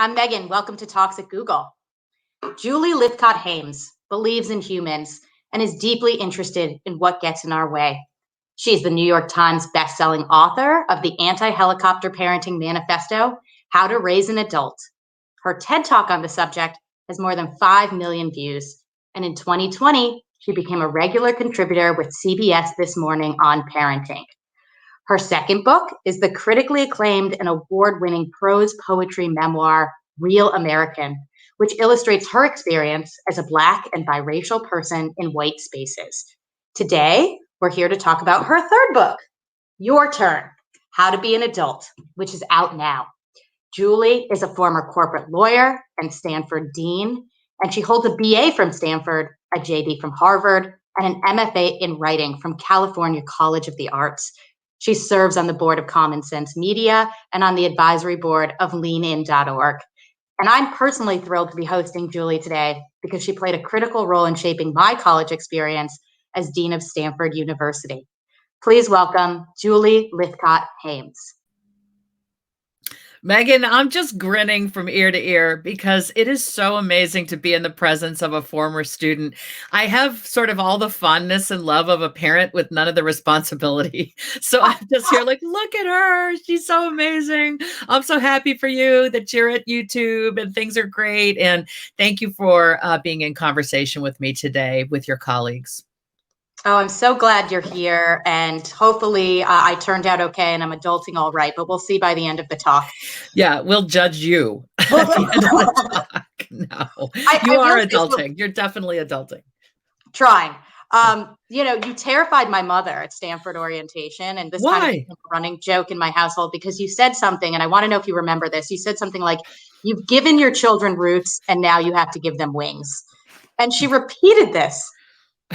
I'm Megan. Welcome to Talks at Google. Julie Lythcott-Haims believes in humans and is deeply interested in what gets in our way. She's the New York Times bestselling author of the Anti-Helicopter Parenting Manifesto, How to Raise an Adult. Her TED Talk on the subject has more than 5 million views. And in 2020, she became a regular contributor with CBS This Morning on parenting. Her second book is the critically acclaimed and award-winning prose poetry memoir, Real American, which illustrates her experience as a Black and biracial person in white spaces. Today, we're here to talk about her third book, Your Turn, How to Be an Adult, which is out now. Julie is a former corporate lawyer and Stanford dean, and she holds a BA from Stanford, a JD from Harvard, and an MFA in writing from California College of the Arts. She serves on the board of Common Sense Media and on the advisory board of leanin.org. And I'm personally thrilled to be hosting Julie today because she played a critical role in shaping my college experience as Dean of Stanford University. Please welcome Julie Lythcott-Haims. Megan, I'm just grinning from ear to ear because it is so amazing to be in the presence of a former student. I have sort of all the fondness and love of a parent with none of the responsibility. So I'm just here like, look at her. She's so amazing. I'm so happy for you that you're at YouTube and things are great. And thank you for being in conversation with me today with your colleagues. Oh, I'm so glad you're here, and hopefully I turned out okay and I'm adulting all right, but we'll see by the end of the talk. Yeah, we'll judge you at the end of the talk. No, you are adulting. You're definitely adulting. Trying. You terrified my mother at Stanford orientation, and this kind of became a running joke in my household because you said something, and I want to know if you remember this. You said something like, "You've given your children roots, and now you have to give them wings." And she repeated this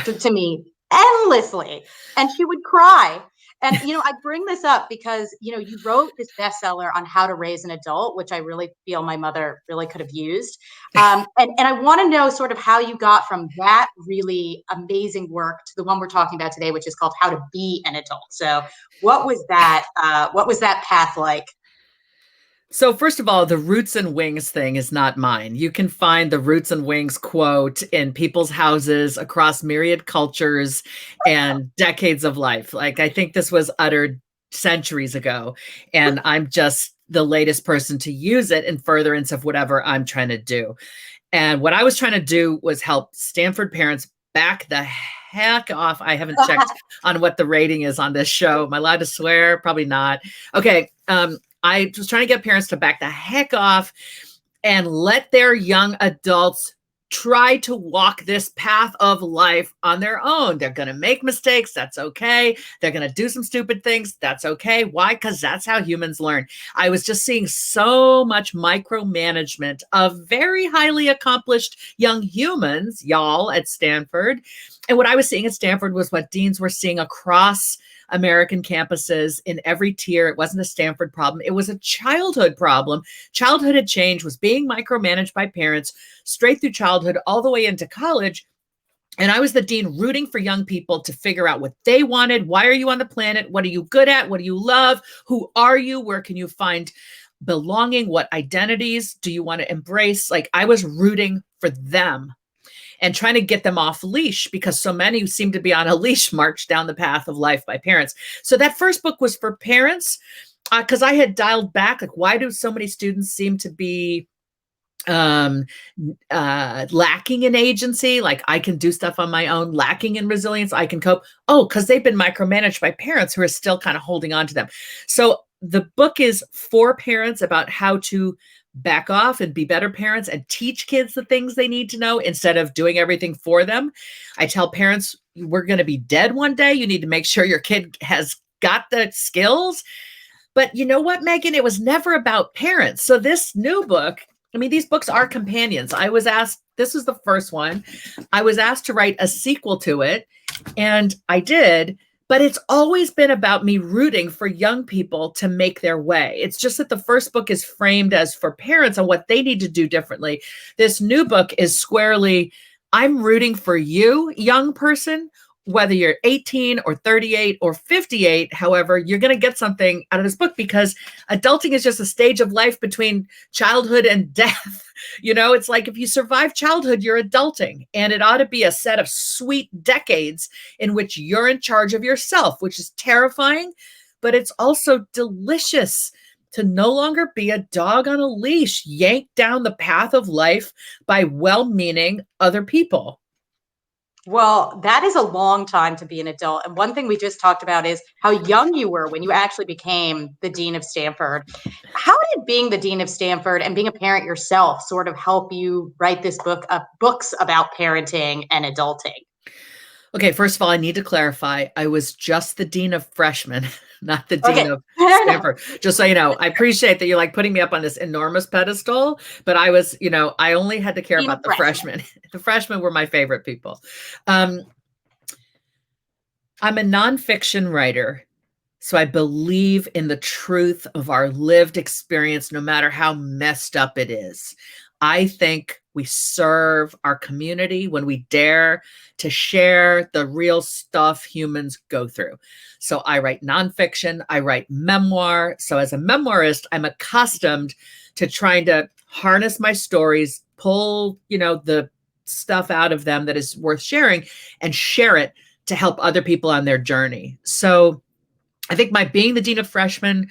to me endlessly, and she would cry. And, I bring this up because, you wrote this bestseller on how to raise an adult, which I really feel my mother really could have used. And I want to know sort of how you got from that really amazing work to the one we're talking about today, which is called How to Be an Adult. So what was that path like? So first of all, the roots and wings thing is not mine. You can find the roots and wings quote in people's houses across myriad cultures and decades of life. Like, I think this was uttered centuries ago, and I'm just the latest person to use it in furtherance of whatever I'm trying to do. And what I was trying to do was help Stanford parents back the heck off. I haven't checked on what the rating is on this show. Am I allowed to swear? Probably not. Okay. I was trying to get parents to back the heck off and let their young adults try to walk this path of life on their own. They're going to make mistakes. That's okay. They're going to do some stupid things. That's okay. Why? Because that's how humans learn. I was just seeing so much micromanagement of very highly accomplished young humans, y'all, at Stanford. And what I was seeing at Stanford was what deans were seeing across American campuses in every tier. It wasn't a Stanford problem. It was a childhood problem. Childhood had changed, was being micromanaged by parents straight through childhood all the way into college. And I was the dean rooting for young people to figure out what they wanted. Why are you on the planet? What are you good at? What do you love? Who are you? Where can you find belonging? What identities do you want to embrace? Like, I was rooting for them and trying to get them off leash because so many who seem to be on a leash march down the path of life by parents. So that first book was for parents because I had dialed back, like, why do so many students seem to be lacking in agency? Like, I can do stuff on my own, lacking in resilience, I can cope. Oh, because they've been micromanaged by parents who are still kind of holding on to them. So the book is for parents about how to back off and be better parents and teach kids the things they need to know instead of doing everything for them. I tell parents, we're going to be dead one day. You need to make sure your kid has got the skills. But you know what, Megan? It was never about parents. So this new book, I mean, these books are companions. I was asked, this was the first one. I was asked to write a sequel to it, and I did. But it's always been about me rooting for young people to make their way. It's just that the first book is framed as for parents on what they need to do differently. This new book is squarely, I'm rooting for you, young person, whether you're 18 or 38 or 58, however, you're going to get something out of this book, because adulting is just a stage of life between childhood and death. It's like if you survive childhood, you're adulting, and it ought to be a set of sweet decades in which you're in charge of yourself, which is terrifying, but it's also delicious to no longer be a dog on a leash, yanked down the path of life by well-meaning other people. Well, that is a long time to be an adult. And one thing we just talked about is how young you were when you actually became the Dean of Stanford. How did being the Dean of Stanford and being a parent yourself sort of help you write this book, books about parenting and adulting? Okay, first of all, I need to clarify, I was just the Dean of Freshmen, not the Okay, Dean of fair enough. Stanford. Just so you know, I appreciate that you're like putting me up on this enormous pedestal, but I was, I only had to care Dean about of the freshmen. The freshmen were my favorite people. I'm a nonfiction writer, so I believe in the truth of our lived experience, no matter how messed up it is. I think we serve our community when we dare to share the real stuff humans go through. So I write nonfiction, I write memoir. So as a memoirist, I'm accustomed to trying to harness my stories, pull, the stuff out of them that is worth sharing, and share it to help other people on their journey. So I think my being the Dean of Freshmen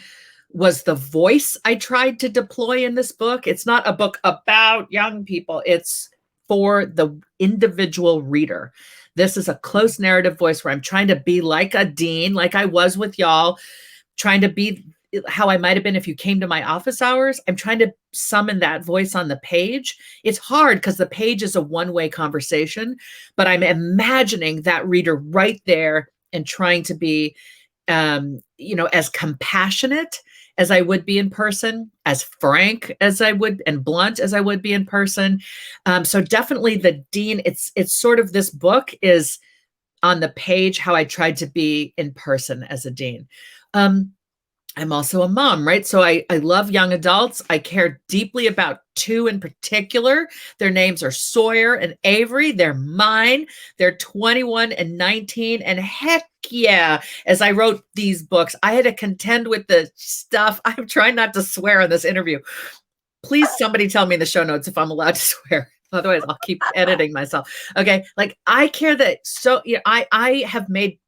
was the voice I tried to deploy in this book. It's not a book about young people. It's for the individual reader. This is a close narrative voice where I'm trying to be like a dean, like I was with y'all, trying to be how I might have been if you came to my office hours. I'm trying to summon that voice on the page. It's hard because the page is a one-way conversation, but I'm imagining that reader right there and trying to be as compassionate as I would be in person, as frank as I would, and blunt as I would be in person. So definitely the Dean, it's sort of, this book is on the page how I tried to be in person as a Dean. I'm also a mom, right? So I love young adults. I care deeply about two in particular. Their names are Sawyer and Avery. They're mine. They're 21 and 19. And heck yeah, as I wrote these books, I had to contend with the stuff. I'm trying not to swear in this interview. Please, somebody tell me in the show notes if I'm allowed to swear. Otherwise, I'll keep editing myself. Okay. Like, I care that, so, I have made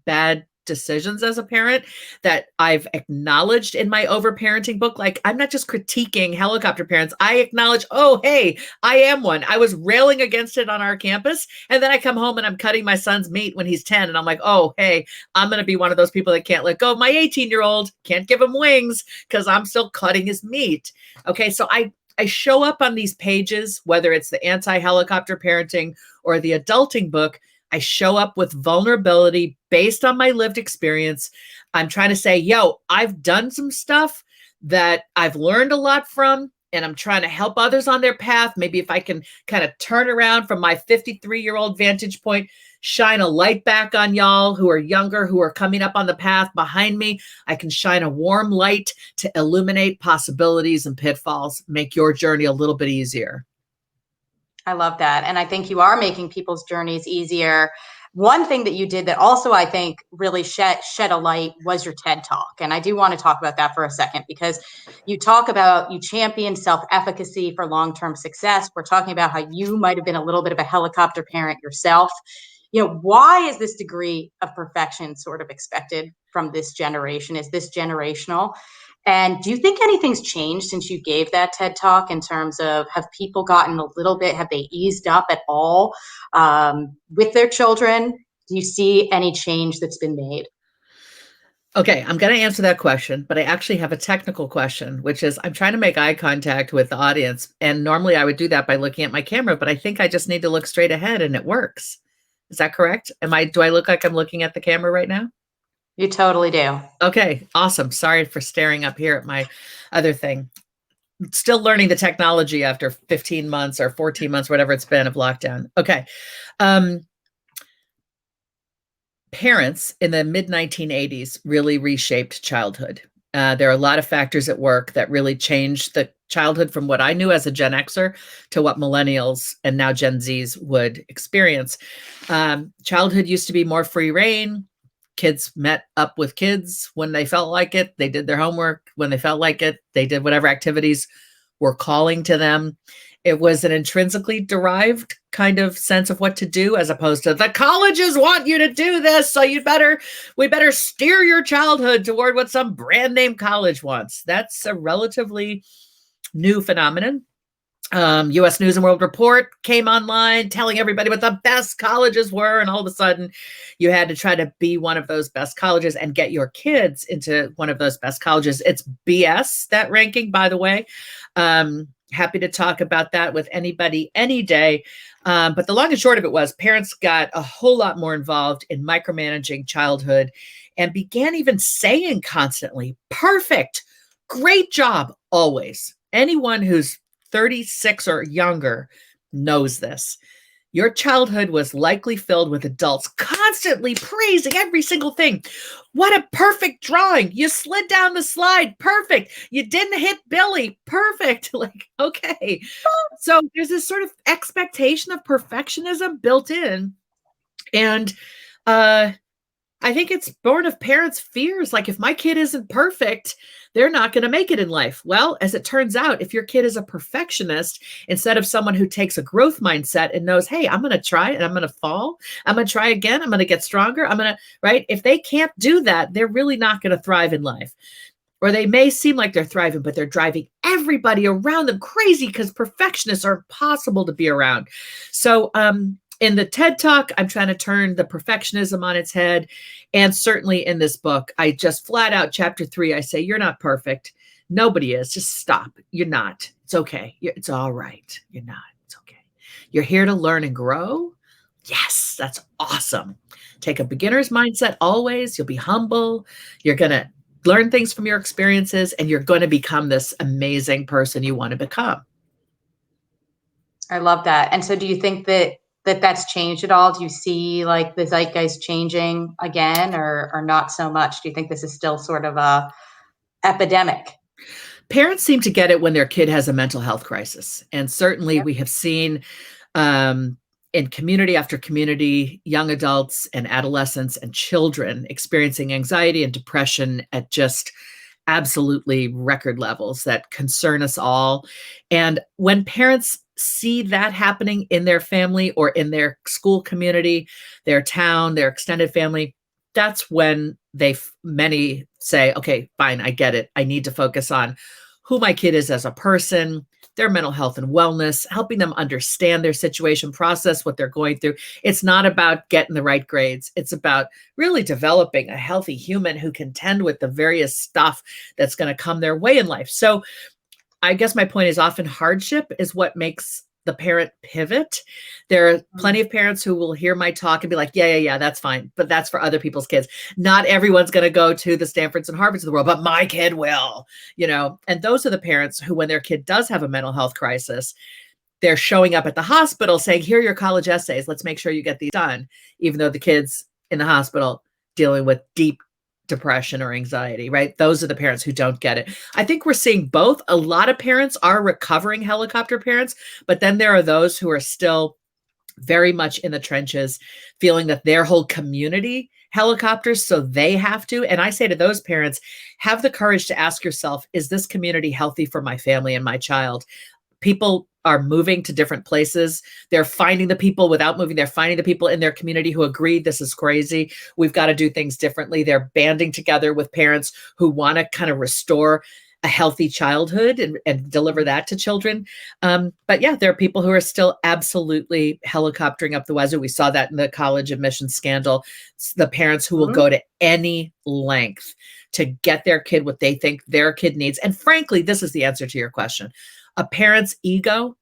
bad decisions as a parent that I've acknowledged in my overparenting book. Like, I'm not just critiquing helicopter parents. I acknowledge, oh, hey, I am one. I was railing against it on our campus. And then I come home and I'm cutting my son's meat when he's 10. And I'm like, oh, hey, I'm going to be one of those people that can't let go of my 18-year-old, can't give him wings because I'm still cutting his meat. Okay. So I show up on these pages, whether it's the anti-helicopter parenting or the adulting book. I show up with vulnerability based on my lived experience. I'm trying to say, yo, I've done some stuff that I've learned a lot from, and I'm trying to help others on their path. Maybe if I can kind of turn around from my 53-year-old vantage point, shine a light back on y'all who are younger, who are coming up on the path behind me. I can shine a warm light to illuminate possibilities and pitfalls, make your journey a little bit easier. I love that. And I think you are making people's journeys easier. One thing that you did that also I think really shed a light was your TED Talk. And I do want to talk about that for a second, because you talk about, you champion self-efficacy for long-term success. We're talking about how you might have been a little bit of a helicopter parent yourself. Why is this degree of perfection sort of expected from this generation? Is this generational? And do you think anything's changed since you gave that TED Talk in terms of, have people gotten a little bit, have they eased up at all with their children? Do you see any change that's been made? Okay, I'm going to answer that question, but I actually have a technical question, which is, I'm trying to make eye contact with the audience. And normally I would do that by looking at my camera, but I think I just need to look straight ahead and it works. Is that correct? Do I look like I'm looking at the camera right now? You totally do. Okay, awesome. Sorry for staring up here at my other thing. Still learning the technology after 15 months or 14 months, whatever it's been, of lockdown. Okay. Parents in the mid 1980s really reshaped childhood. There are a lot of factors at work that really changed the childhood from what I knew as a Gen Xer to what millennials and now Gen Zs would experience. Childhood used to be more free reign. Kids met up with kids when they felt like it. They did their homework when they felt like it. They did whatever activities were calling to them. It was an intrinsically derived kind of sense of what to do, as opposed to the colleges want you to do this, so we better steer your childhood toward what some brand name college wants. That's a relatively new phenomenon. US News and World Report came online telling everybody what the best colleges were, and all of a sudden you had to try to be one of those best colleges and get your kids into one of those best colleges. It's BS, that ranking, by the way. Happy to talk about that with anybody any day. But the long and short of it was parents got a whole lot more involved in micromanaging childhood and began even saying constantly, perfect, great job, always. Anyone who's 36 or younger knows this. Your childhood was likely filled with adults constantly praising every single thing. What a perfect drawing. You slid down the slide. Perfect. You didn't hit Billy. Perfect. Like, okay. So there's this sort of expectation of perfectionism built in. And I think it's born of parents' fears. Like, if my kid isn't perfect, they're not going to make it in life. Well, as it turns out, if your kid is a perfectionist, instead of someone who takes a growth mindset and knows, hey, I'm going to try and I'm going to fall. I'm going to try again. I'm going to get stronger. Right? If they can't do that, they're really not going to thrive in life. Or they may seem like they're thriving, but they're driving everybody around them crazy because perfectionists are impossible to be around. So, in the TED Talk, I'm trying to turn the perfectionism on its head. And certainly in this book, I just flat out, chapter 3, I say, you're not perfect. Nobody is. Just stop. You're not. It's okay. It's all right. You're not. It's okay. You're here to learn and grow. Yes, that's awesome. Take a beginner's mindset always. You'll be humble. You're going to learn things from your experiences, and you're going to become this amazing person you want to become. I love that. And so do you think that's changed at all? Do you see like the zeitgeist changing again, or not so much? Do you think this is still sort of a epidemic? Parents seem to get it when their kid has a mental health crisis. And certainly we have seen in community after community, young adults and adolescents and children experiencing anxiety and depression at just absolutely record levels that concern us all. And when parents see that happening in their family or in their school community, their town, their extended family, that's when many say, okay, fine, I get it. I need to focus on who my kid is as a person, their mental health and wellness, helping them understand their situation, process what they're going through. It's not about getting the right grades. It's about really developing a healthy human who can contend with the various stuff that's going to come their way in life. So I guess my point is, often hardship is what makes the parent pivot. There are plenty of parents who will hear my talk and be like, yeah, that's fine. But that's for other people's kids. Not everyone's going to go to the Stanfords and Harvards of the world, but my kid will, and those are the parents who, when their kid does have a mental health crisis, they're showing up at the hospital saying, here are your college essays. Let's make sure you get these done. Even though the kid's in the hospital dealing with deep depression or anxiety, right? Those are the parents who don't get it. I think we're seeing both. A lot of parents are recovering helicopter parents, but then there are those who are still very much in the trenches, feeling that their whole community helicopters, so they have to. And I say to those parents, have the courage to ask yourself, is this community healthy for my family and my child? People are moving to different places. They're finding the people without moving. They're finding the people in their community who agree this is crazy. We've got to do things differently. They're banding together with parents who want to kind of restore a healthy childhood and deliver that to children. But yeah, there are people who are still absolutely helicoptering up the wazoo. We saw that in the college admissions scandal. It's the parents who will go to any length to get their kid what they think their kid needs. And frankly, this is the answer to your question. A parent's ego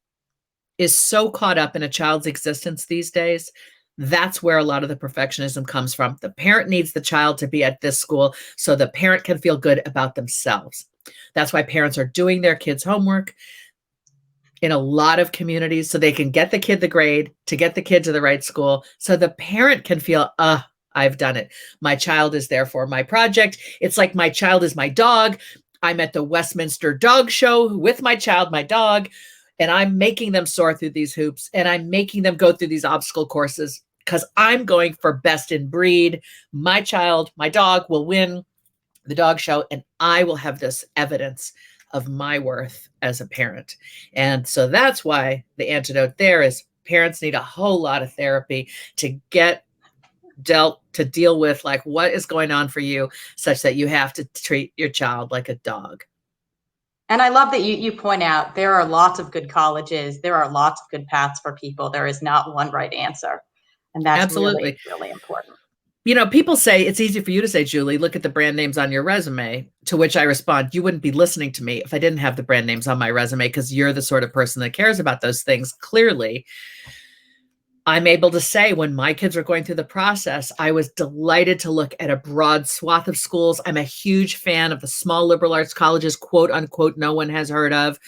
is so caught up in a child's existence these days. That's where a lot of the perfectionism comes from. The parent needs the child to be at this school so the parent can feel good about themselves. That's why parents are doing their kids' homework in a lot of communities so they can get the kid the grade, to get the kid to the right school, so the parent can feel, I've done it. My child is therefore my project. It's like my child is my dog. I'm at the Westminster Dog Show with my child, my dog, and I'm making them soar through these hoops and I'm making them go through these obstacle courses because I'm going for best in breed. My child, my dog will win the dog show, and I will have this evidence of my worth as a parent. And so that's why the antidote there is parents need a whole lot of therapy to deal with like what is going on for you, such that you have to treat your child like a dog. And I love that you point out there are lots of good colleges. There are lots of good paths for people. There is not one right answer. And that's really, Absolutely. really important. People say it's easy for you to say, Julie, look at the brand names on your resume, to which I respond, you wouldn't be listening to me if I didn't have the brand names on my resume, because you're the sort of person that cares about those things. Clearly, I'm able to say when my kids were going through the process, I was delighted to look at a broad swath of schools. I'm a huge fan of the small liberal arts colleges, quote unquote, no one has heard of.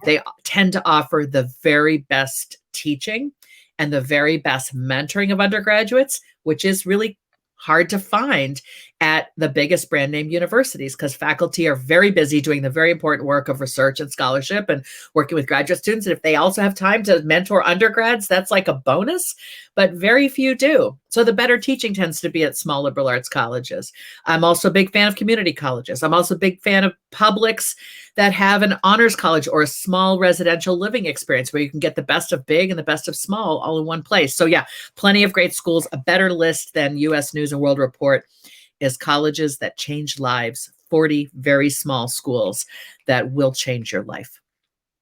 They tend to offer the very best teaching and the very best mentoring of undergraduates, which is really hard to find at the biggest brand name universities, because faculty are very busy doing the very important work of research and scholarship and working with graduate students. And if they also have time to mentor undergrads, that's like a bonus, but very few do. So the better teaching tends to be at small liberal arts colleges. I'm also a big fan of community colleges. I'm also a big fan of publics that have an honors college or a small residential living experience where you can get the best of big and the best of small all in one place. So yeah, plenty of great schools. A better list than US News and World Report is colleges that change lives, 40 very small schools that will change your life.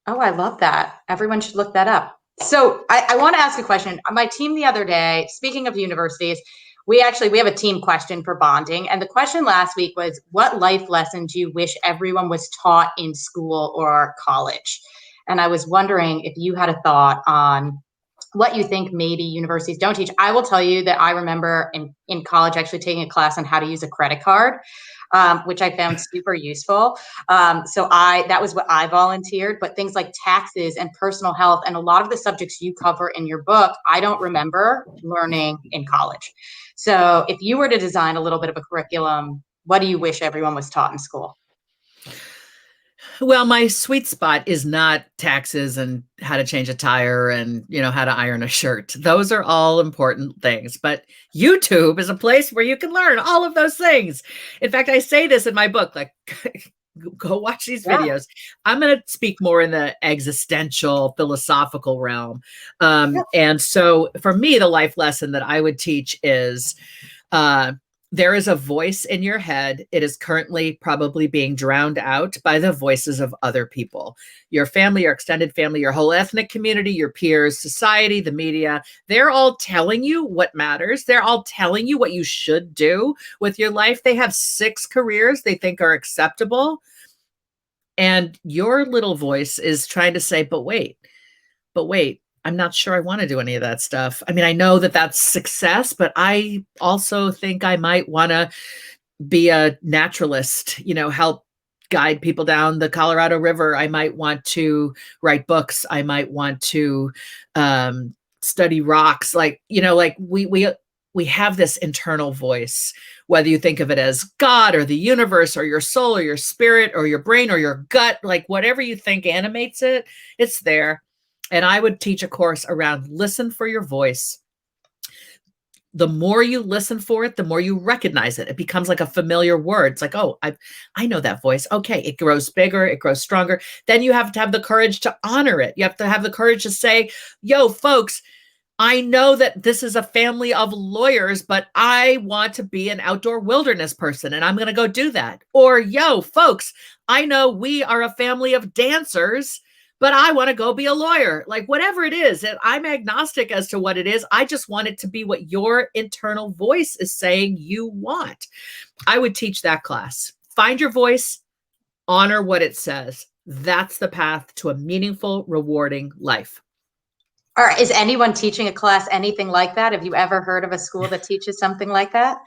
Oh, I love that. Everyone should look that up. So I want to ask a question. My team the other day, speaking of universities, we have a team question for bonding. And the question last week was, what life lessons do you wish everyone was taught in school or college? And I was wondering if you had a thought on what you think maybe universities don't teach. I will tell you that I remember in college actually taking a class on how to use a credit card, which I found super useful. That was what I volunteered, but things like taxes and personal health and a lot of the subjects you cover in your book, I don't remember learning in college. So if you were to design a little bit of a curriculum, what do you wish everyone was taught in school? Well, my sweet spot is not taxes and how to change a tire and, how to iron a shirt. Those are all important things. But YouTube is a place where you can learn all of those things. In fact, I say this in my book, like, go watch these videos. I'm going to speak more in the existential, philosophical realm. And so for me, the life lesson that I would teach is, there is a voice in your head. It is currently probably being drowned out by the voices of other people. Your family, your extended family, your whole ethnic community, your peers, society, the media, they're all telling you what matters. They're all telling you what you should do with your life. They have 6 careers they think are acceptable. And your little voice is trying to say, but wait, I'm not sure I want to do any of that stuff. I mean, I know that that's success, but I also think I might want to be a naturalist, help guide people down the Colorado River. I might want to write books. I might want to study rocks. Like, we have this internal voice, whether you think of it as God or the universe or your soul or your spirit or your brain or your gut, like whatever you think animates it, it's there. And I would teach a course around listen for your voice. The more you listen for it, the more you recognize it. It becomes like a familiar word. It's like, oh, I know that voice. Okay, it grows bigger, it grows stronger. Then you have to have the courage to honor it. You have to have the courage to say, yo, folks, I know that this is a family of lawyers, but I want to be an outdoor wilderness person and I'm going to go do that. Or, yo, folks, I know we are a family of dancers, but I want to go be a lawyer. Like whatever it is, and I'm agnostic as to what it is. I just want it to be what your internal voice is saying you want. I would teach that class. Find your voice, honor what it says. That's the path to a meaningful, rewarding life. All right. Is anyone teaching a class anything like that? Have you ever heard of a school that teaches something like that?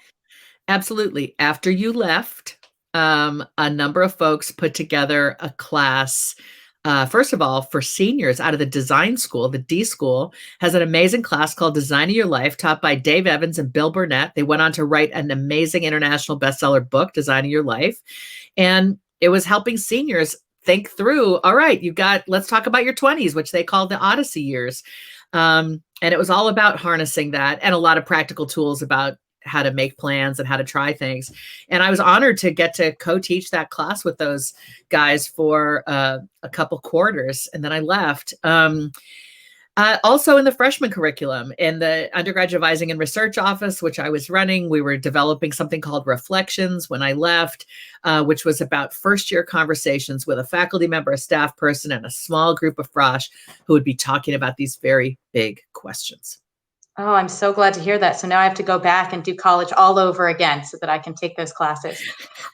Absolutely. After you left, a number of folks put together a class First of all, for seniors out of the design school, the D school has an amazing class called Designing Your Life, taught by Dave Evans and Bill Burnett. They went on to write an amazing international bestseller book, Designing Your Life. And it was helping seniors think through, all right, let's talk about your 20s, which they call the Odyssey years. And it was all about harnessing that and a lot of practical tools about how to make plans and how to try things. And I was honored to get to co-teach that class with those guys for a couple quarters. And then I left. Also in the freshman curriculum, in the undergraduate advising and research office, which I was running, we were developing something called Reflections when I left, which was about first-year conversations with a faculty member, a staff person, and a small group of frosh who would be talking about these very big questions. Oh, I'm so glad to hear that. So now I have to go back and do college all over again so that I can take those classes.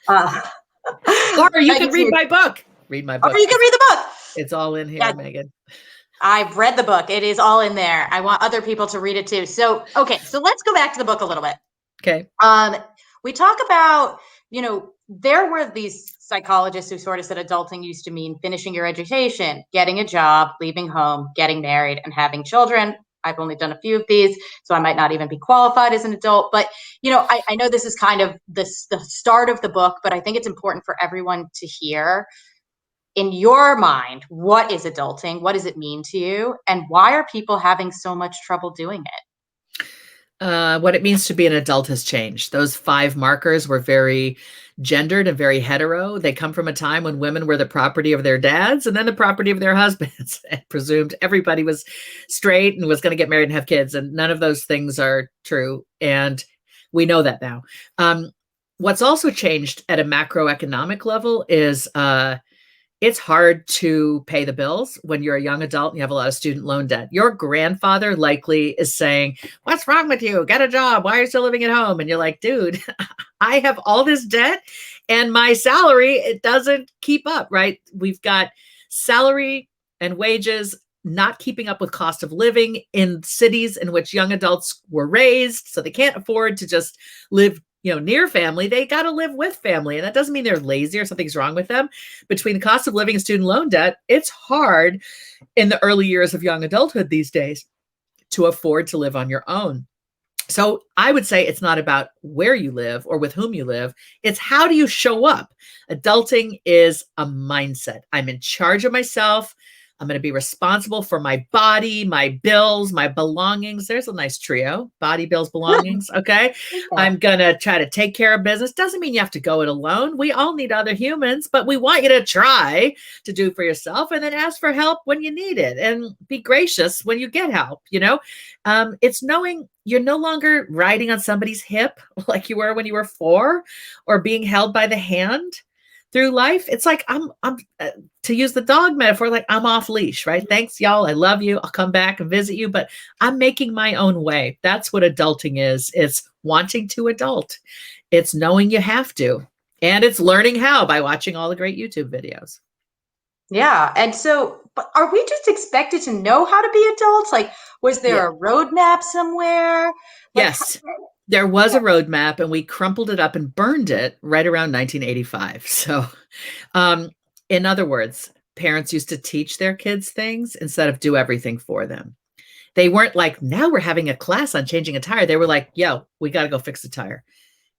Or you can read my book. Read my book. Or you can read the book. It's all in here, Megan. I've read the book. It is all in there. I want other people to read it too. So, okay. So let's go back to the book a little bit. Okay. We talk about, there were these psychologists who sort of said adulting used to mean finishing your education, getting a job, leaving home, getting married, and having children. I've only done a few of these, so I might not even be qualified as an adult. But, I know this is kind of the start of the book, but I think it's important for everyone to hear, in your mind, what is adulting? What does it mean to you? And why are people having so much trouble doing it? What it means to be an adult has changed. Those 5 markers were very gendered and very hetero. They come from a time when women were the property of their dads and then the property of their husbands, and presumed everybody was straight and was going to get married and have kids. And none of those things are true. And we know that now. What's also changed at a macroeconomic level is it's hard to pay the bills when you're a young adult and you have a lot of student loan debt. Your grandfather likely is saying, "What's wrong with you? Get a job. Why are you still living at home?" And you're like, "Dude, I have all this debt and my salary, it doesn't keep up," right? We've got salary and wages not keeping up with cost of living in cities in which young adults were raised. So they can't afford to just live near family. They got to live with family. And that doesn't mean they're lazy or something's wrong with them. Between the cost of living and student loan debt, it's hard in the early years of young adulthood these days to afford to live on your own. So I would say it's not about where you live or with whom you live. It's how do you show up? Adulting is a mindset. I'm in charge of myself. I'm going to be responsible for my body, my bills, my belongings. There's a nice trio: body, bills, belongings. Okay. I'm going to try to take care of business. Doesn't mean you have to go it alone. We all need other humans, but we want you to try to do for yourself and then ask for help when you need it and be gracious when you get help. It's knowing you're no longer riding on somebody's hip like you were when you were 4 or being held by the hand through life. It's like I'm to use the dog metaphor, like I'm off leash, right? Thanks, y'all. I love you. I'll come back and visit you, but I'm making my own way. That's what adulting is. It's wanting to adult. It's knowing you have to, and it's learning how by watching all the great YouTube videos. Yeah. And so, but are we just expected to know how to be adults? Like, was there a roadmap somewhere? Yes. There was a roadmap, and we crumpled it up and burned it right around 1985. So, in other words, parents used to teach their kids things instead of do everything for them. They weren't like, now we're having a class on changing a tire. They were like, yo, we got to go fix the tire.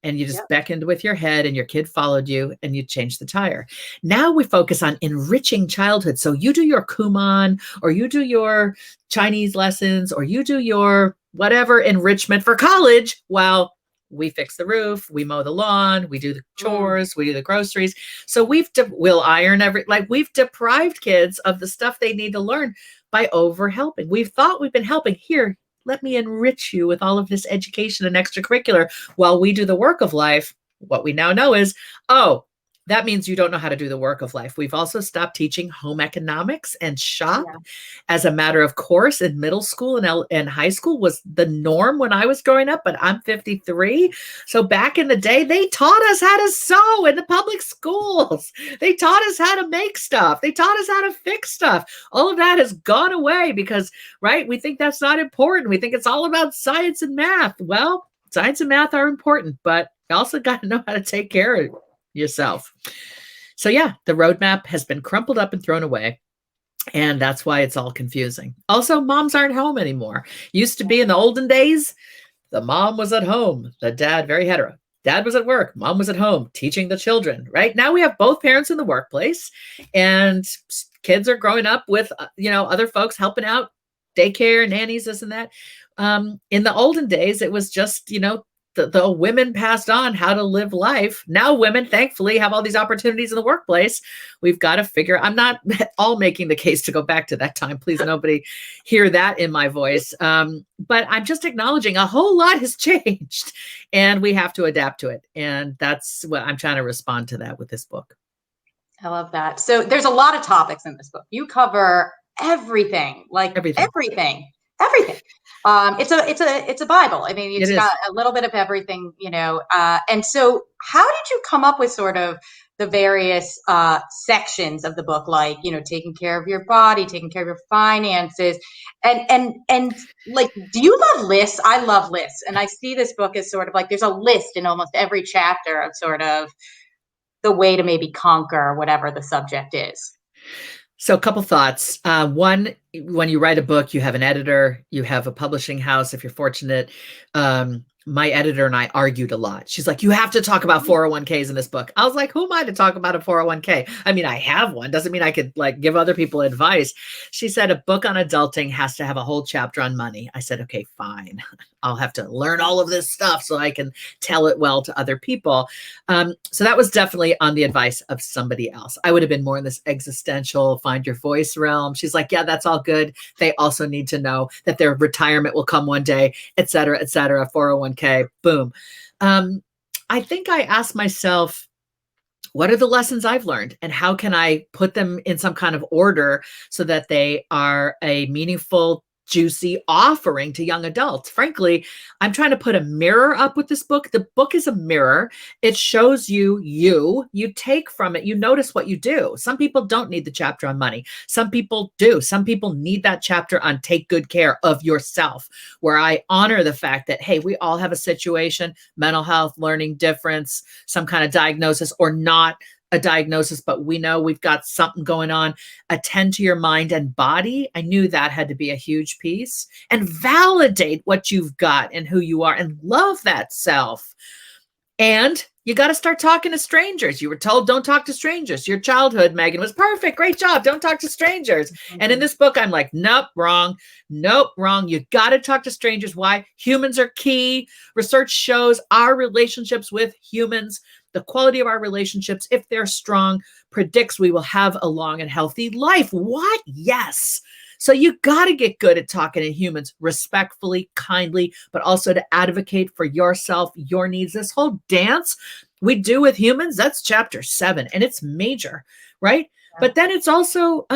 And you just beckoned with your head and your kid followed you and you changed the tire. Now we focus on enriching childhood. So you do your Kumon, or you do your Chinese lessons, or you do your whatever enrichment for college while we fix the roof, we mow the lawn, we do the chores, we do the groceries. So we'll iron we've deprived kids of the stuff they need to learn by over helping. We've thought we've been helping. Here, let me enrich you with all of this education and extracurricular while we do the work of life. What we now know is, that means you don't know how to do the work of life. We've also stopped teaching home economics, and shop as a matter of course in middle school and high school was the norm when I was growing up, but I'm 53. So back in the day, they taught us how to sew in the public schools. They taught us how to make stuff. They taught us how to fix stuff. All of that has gone away because, right, we think that's not important. We think it's all about science and math. Well, science and math are important, but you also got to know how to take care of yourself. So yeah, the roadmap has been crumpled up and thrown away. And that's why it's all confusing. Also, moms aren't home anymore. Used to be in the olden days, the mom was at home, the dad, very hetero. Dad was at work, mom was at home teaching the children, right? Now we have both parents in the workplace, and kids are growing up with, other folks helping out, daycare, nannies, this and that. In the olden days, it was just, the women passed on how to live life. Now women, thankfully, have all these opportunities in the workplace. We've got to figure, I'm not all making the case to go back to that time. Please, nobody hear that in my voice. But I'm just acknowledging a whole lot has changed and we have to adapt to it. And that's what I'm trying to respond to that with this book. I love that. So there's a lot of topics in this book. You cover everything, like everything. It's a Bible. I mean, it's got a little bit of everything, and so how did you come up with sort of the various sections of the book, like, taking care of your body, taking care of your finances, and like, do you love lists? I love lists, and I see this book as sort of like there's a list in almost every chapter of sort of the way to maybe conquer whatever the subject is. So a couple thoughts. One, when you write a book, you have an editor, you have a publishing house, if you're fortunate. My editor and I argued a lot. She's like, you have to talk about 401ks in this book. I was like, who am I to talk about a 401k? I mean, I have one. Doesn't mean I could like give other people advice. She said, a book on adulting has to have a whole chapter on money. I said, okay, fine. I'll have to learn all of this stuff so I can tell it well to other people. So that was definitely on the advice of somebody else. I would have been more in this existential find your voice realm. She's like, yeah, that's all good. They also need to know that their retirement will come one day, et cetera, 401k, boom. I think I asked myself, what are the lessons I've learned and how can I put them in some kind of order so that they are a meaningful, juicy offering to young adults? Frankly, I'm trying to put a mirror up with this book. The book is a mirror. It shows you take from it, you notice what you do. Some people don't need the chapter on money. Some people do. Some people need that chapter on take good care of yourself, where I honor the fact that, hey, we all have a situation, mental health, learning difference, some kind of diagnosis or not a diagnosis, but we know we've got something going on. Attend to your mind and body. I knew that had to be a huge piece, and validate what you've got and who you are and love that self. And you got to start talking to strangers. You were told don't talk to strangers. Your childhood, Megan, was perfect. Great job. Don't talk to strangers. And in this book, I'm like, nope, wrong. Nope, wrong. You got to talk to strangers. Why? Humans are key. Research shows our relationships with humans, the quality of our relationships, if they're strong, predicts we will have a long and healthy life. What? Yes. So you got to get good at talking to humans respectfully, kindly, but also to advocate for yourself, your needs. This whole dance we do with humans, that's chapter 7, and it's major, right? Yeah. But then it's also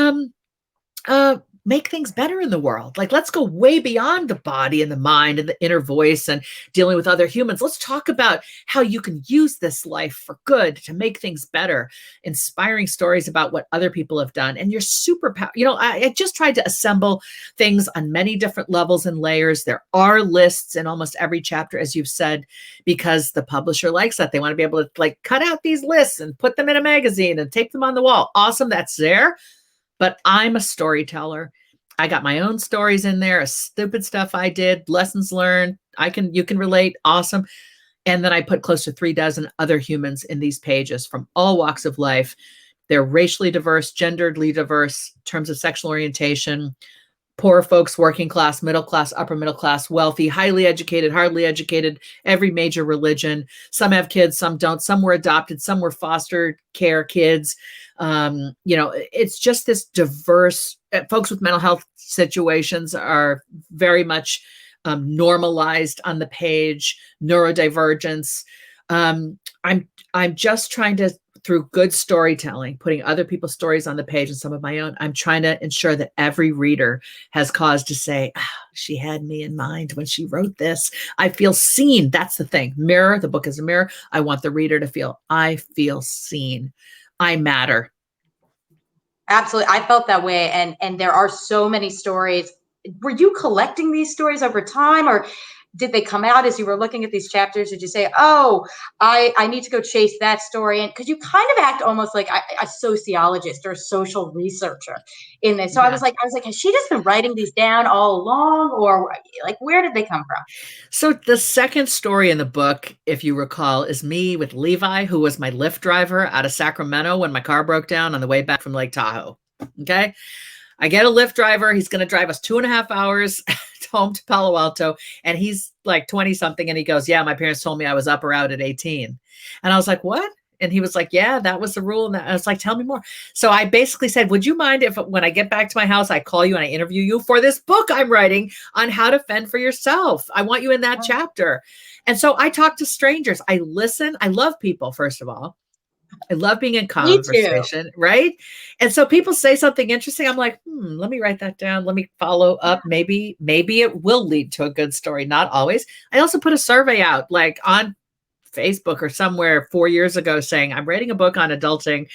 make things better in the world. Like, let's go way beyond the body and the mind and the inner voice and dealing with other humans. Let's talk about how you can use this life for good to make things better, inspiring stories about what other people have done. And your superpower, I just tried to assemble things on many different levels and layers. There are lists in almost every chapter, as you've said, because the publisher likes that. They want to be able to like cut out these lists and put them in a magazine and tape them on the wall. Awesome. That's there. But I'm a storyteller. I got my own stories in there, stupid stuff I did, lessons learned. You can relate. Awesome. And then I put close to 36 other humans in these pages from all walks of life. They're racially diverse, genderly diverse, in terms of sexual orientation, poor folks, working class, middle class, upper middle class, wealthy, highly educated, hardly educated, every major religion. Some have kids, some don't. Some were adopted, some were foster care kids. It's just this diverse. Folks with mental health situations are very much normalized on the page. Neurodivergence. I'm just trying to, through good storytelling, putting other people's stories on the page and some of my own, I'm trying to ensure that every reader has cause to say, she had me in mind when she wrote this. I feel seen. That's the thing. Mirror, the book is a mirror. I want the reader to feel, I feel seen. I matter. Absolutely. I felt that way. And there are so many stories. Were you collecting these stories over time, or did they come out as you were looking at these chapters? Did you say, oh, I need to go chase that story? And because you kind of act almost like a sociologist or a social researcher in this. So Yeah. I was like, has she just been writing these down all along, or like, where did they come from? So the second story in the book, if you recall, is me with Levi, who was my Lyft driver out of Sacramento when my car broke down on the way back from Lake Tahoe. Okay. I get a Lyft driver. He's going to drive us 2.5 hours home to Palo Alto. And he's like 20 something. And he goes, yeah, my parents told me I was up or out at 18. And I was like, what? And he was like, yeah, that was the rule. And I was like, tell me more. So I basically said, would you mind if when I get back to my house, I call you and I interview you for this book I'm writing on how to fend for yourself? I want you in that chapter. And so I talk to strangers. I listen. I love people, first of all. I love being in Me too. conversation, right? And so people say something interesting. I'm like, let me write that down. Let me follow up. Maybe it will lead to a good story. Not always. I also put a survey out like on Facebook or somewhere 4 years ago saying, I'm writing a book on adulting.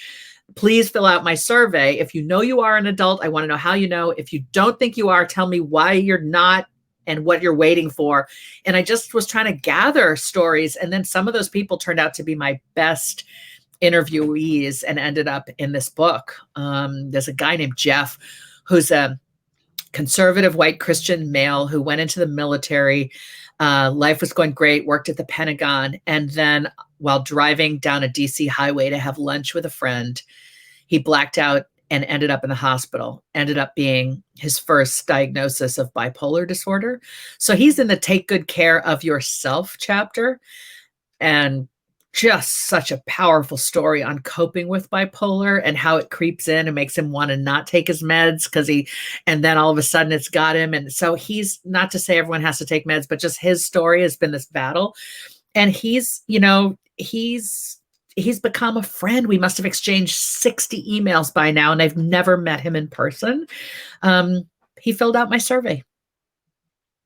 Please fill out my survey. If you know you are an adult, I want to know how you know. If you don't think you are, tell me why you're not and what you're waiting for. And I just was trying to gather stories. And then some of those people turned out to be my best interviewees and ended up in this book. There's a guy named Jeff who's a conservative white Christian male who went into the military. Life was going great, worked at the Pentagon. And then while driving down a DC highway to have lunch with a friend, he blacked out and ended up in the hospital, ended up being his first diagnosis of bipolar disorder. So he's in the take good care of yourself chapter. And just such a powerful story on coping with bipolar and how it creeps in and makes him want to not take his meds and then all of a sudden it's got him. And so he's, not to say everyone has to take meds, but just his story has been this battle. And he's become a friend. We must have exchanged 60 emails by now, and I've never met him in person. He filled out my survey.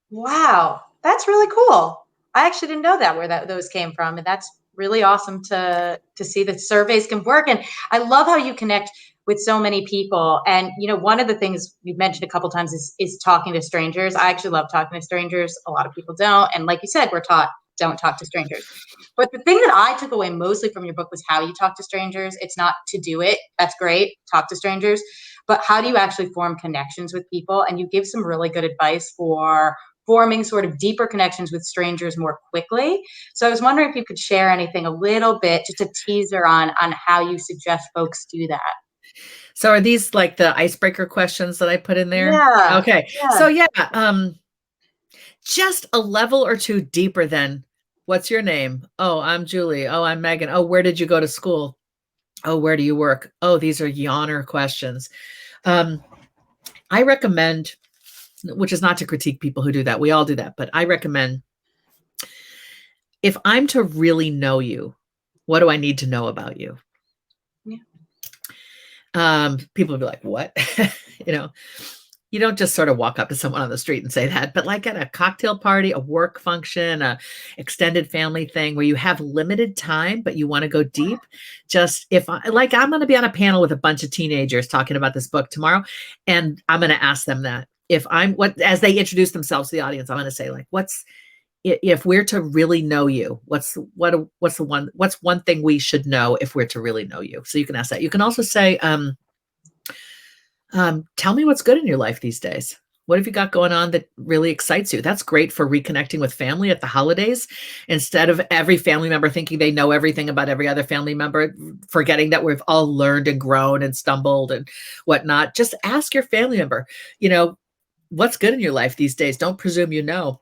Wow, that's really cool. I actually didn't know that where those came from, and that's really awesome to see that surveys can work. And I love how you connect with so many people. And one of the things you've mentioned a couple times is talking to strangers. I actually love talking to strangers. A lot of people don't, and like you said, we're taught don't talk to strangers. But the thing that I took away mostly from your book was how you talk to strangers. It's not to do it. That's great. Talk to strangers. But how do you actually form connections with people? And you give some really good advice for forming sort of deeper connections with strangers more quickly. So I was wondering if you could share anything a little bit, just a teaser on how you suggest folks do that. So are these like the icebreaker questions that I put in there? Yeah. Okay. Yeah. So yeah, just a level or two deeper than what's your name? Oh, I'm Julie. Oh, I'm Megan. Oh, where did you go to school? Oh, where do you work? Oh, these are Yoner questions. I recommend, which is not to critique people who do that. We all do that. But I recommend, if I'm to really know you, what do I need to know about you? Yeah. People will be like, what? You don't just sort of walk up to someone on the street and say that, but like at a cocktail party, a work function, a extended family thing where you have limited time, but you want to go deep. Just I'm going to be on a panel with a bunch of teenagers talking about this book tomorrow. And I'm going to ask them that as they introduce themselves to the audience, I'm going to say like, if we're to really know you, what's one thing we should know if we're to really know you? So you can ask that. You can also say, tell me what's good in your life these days. What have you got going on that really excites you? That's great for reconnecting with family at the holidays. Instead of every family member thinking they know everything about every other family member, forgetting that we've all learned and grown and stumbled and whatnot. Just ask your family member, what's good in your life these days? Don't presume you know.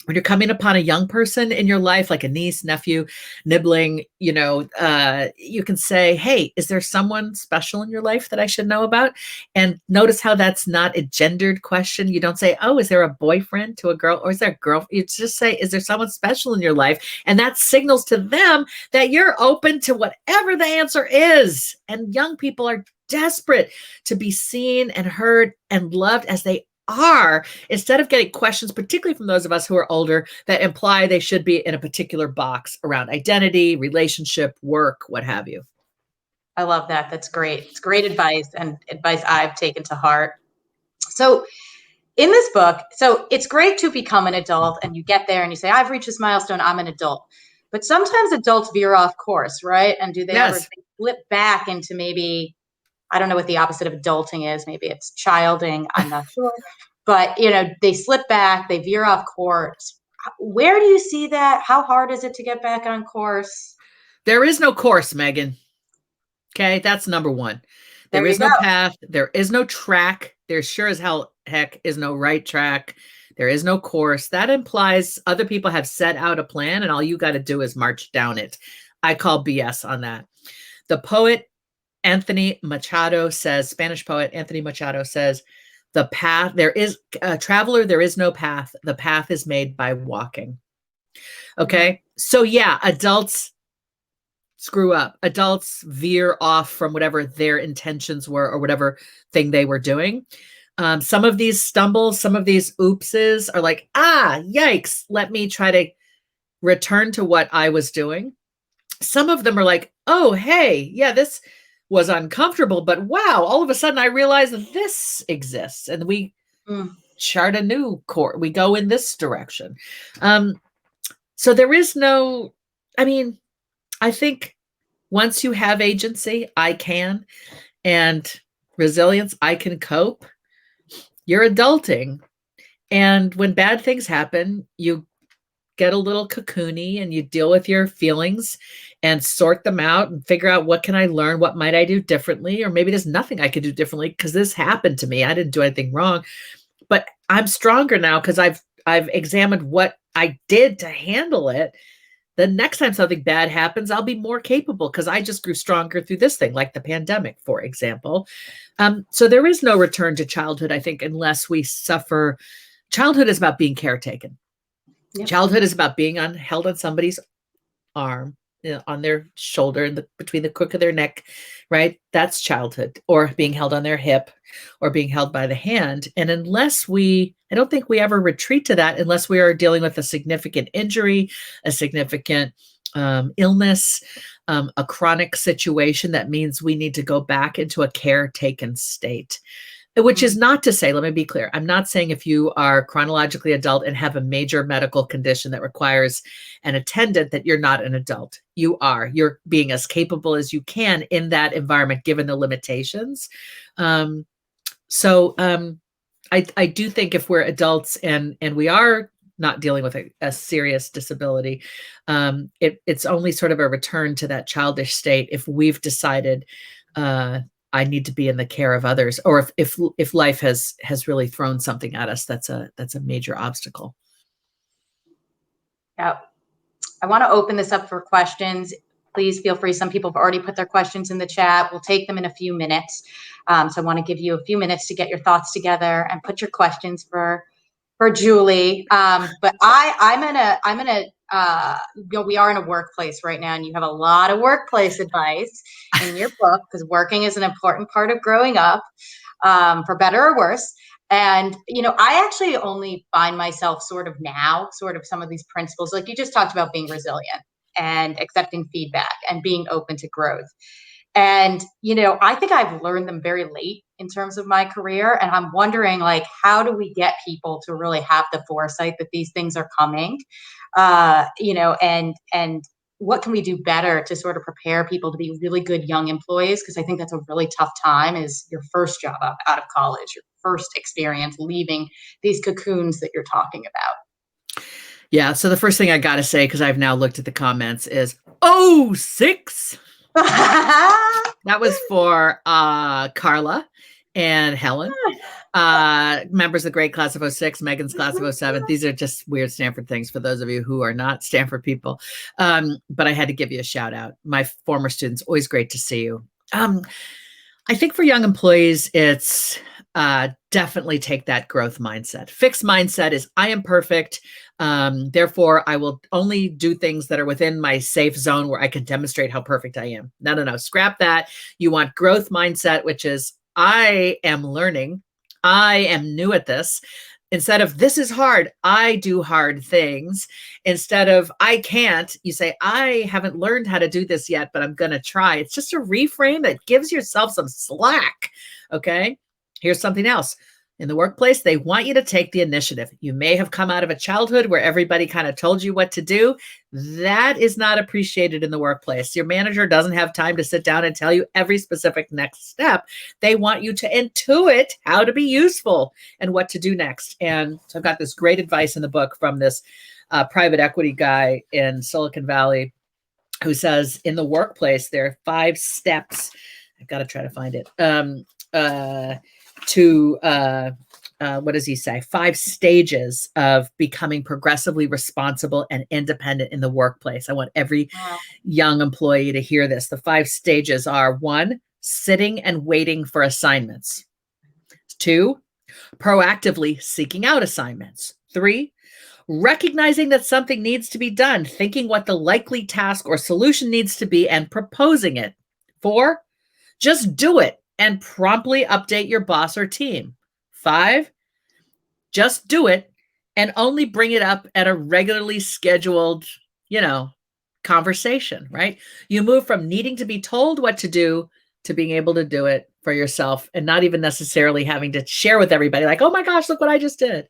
When you're coming upon a young person in your life, like a niece, nephew, nibbling, you can say, hey, is there someone special in your life that I should know about? And notice how that's not a gendered question. You don't say, oh, is there a boyfriend to a girl? Or is there a girl? You just say, is there someone special in your life? And that signals to them that you're open to whatever the answer is. And young people are desperate to be seen and heard and loved as they are, instead of getting questions, particularly from those of us who are older, that imply they should be in a particular box around identity, relationship, work, what have you. I love that. That's great. It's great advice, and advice I've taken to heart. So in this book, so it's great to become an adult and you get there and you say, I've reached this milestone, I'm an adult. But sometimes adults veer off course, right? And do they ever Yes. flip back into maybe, I don't know what the opposite of adulting is. Maybe it's childing. I'm not sure. But, they slip back, they veer off course. Where do you see that? How hard is it to get back on course? There is no course, Megan. Okay, that's number one. There There you is go. no path. There is no track. There sure as heck is no right track. There is no course. That implies other people have set out a plan and all you got to do is march down it. I call BS on that. The poet Anthony Machado says, Spanish poet Anthony Machado says, the path, there is a traveler, there is no path. The path is made by walking. Okay. So yeah, adults screw up. Adults veer off from whatever their intentions were or whatever thing they were doing. Some of these stumbles, some of these oopses are like, yikes, let me try to return to what I was doing. Some of them are like, oh, hey, yeah, this was uncomfortable, but wow, all of a sudden I realized that this exists and we chart a new course. We go in this direction. So there is no, I think once you have agency, I can, and resilience, I can cope. You're adulting. And when bad things happen, you get a little cocoony and you deal with your feelings and sort them out and figure out what can I learn? What might I do differently? Or maybe there's nothing I could do differently because this happened to me. I didn't do anything wrong, but I'm stronger now because I've examined what I did to handle it. The next time something bad happens, I'll be more capable because I just grew stronger through this thing, like the pandemic, for example. So there is no return to childhood, I think, unless we suffer. Childhood is about being caretaken. Yep. Childhood is about being held on somebody's arm, on their shoulder, between the crook of their neck, right? That's childhood, or being held on their hip, or being held by the hand. And I don't think we ever retreat to that unless we are dealing with a significant injury, a significant illness, a chronic situation that means we need to go back into a caretaken state. Which is not to say, let me be clear, I'm not saying if you are chronologically adult and have a major medical condition that requires an attendant that you're not an adult. You are. You're being as capable as you can in that environment, given the limitations. So I do think if we're adults and we are not dealing with a serious disability, it's only sort of a return to that childish state if we've decided I need to be in the care of others, or if life has really thrown something at us that's a major obstacle. Yeah, I want to open this up for questions. Please feel free. Some people have already put their questions in the chat. We'll take them in a few minutes. So I want to give you a few minutes to get your thoughts together and put your questions for Julie. But I'm gonna we are in a workplace right now, and you have a lot of workplace advice in your book because working is an important part of growing up, for better or worse. And I actually only find myself sort of some of these principles, like you just talked about, being resilient and accepting feedback and being open to growth. And, I think I've learned them very late in terms of my career. And I'm wondering, like, how do we get people to really have the foresight that these things are coming? And what can we do better to sort of prepare people to be really good young employees? Because I think that's a really tough time, is your first job out of college, your first experience leaving these cocoons that you're talking about. Yeah. So the first thing I got to say, because I've now looked at the comments, is 06. That was for Carla and Helen, members of the great class of 06, Megan's class of 07. These are just weird Stanford things for those of you who are not Stanford people. But I had to give you a shout out. My former students, always great to see you. I think for young employees, it's definitely take that growth mindset. Fixed mindset is I am perfect. Therefore, I will only do things that are within my safe zone where I can demonstrate how perfect I am. No. Scrap that. You want growth mindset, which is I am learning. I am new at this. Instead of this is hard, I do hard things. Instead of I can't, you say, I haven't learned how to do this yet, but I'm going to try. It's just a reframe that gives yourself some slack. Okay. Here's something else. In the workplace, they want you to take the initiative. You may have come out of a childhood where everybody kind of told you what to do. That is not appreciated in the workplace. Your manager doesn't have time to sit down and tell you every specific next step. They want you to intuit how to be useful and what to do next. And so I've got this great advice in the book from this private equity guy in Silicon Valley who says in the workplace, there are 5 steps. I've got to try to find it. What does he say? 5 stages of becoming progressively responsible and independent in the workplace. I want every young employee to hear this. The 5 stages are: 1, sitting and waiting for assignments; 2, proactively seeking out assignments; 3, recognizing that something needs to be done, thinking what the likely task or solution needs to be and proposing it; 4, just do it and promptly update your boss or team; 5, just do it and only bring it up at a regularly scheduled, conversation, right? You move from needing to be told what to do to being able to do it for yourself and not even necessarily having to share with everybody like, oh my gosh, look what I just did.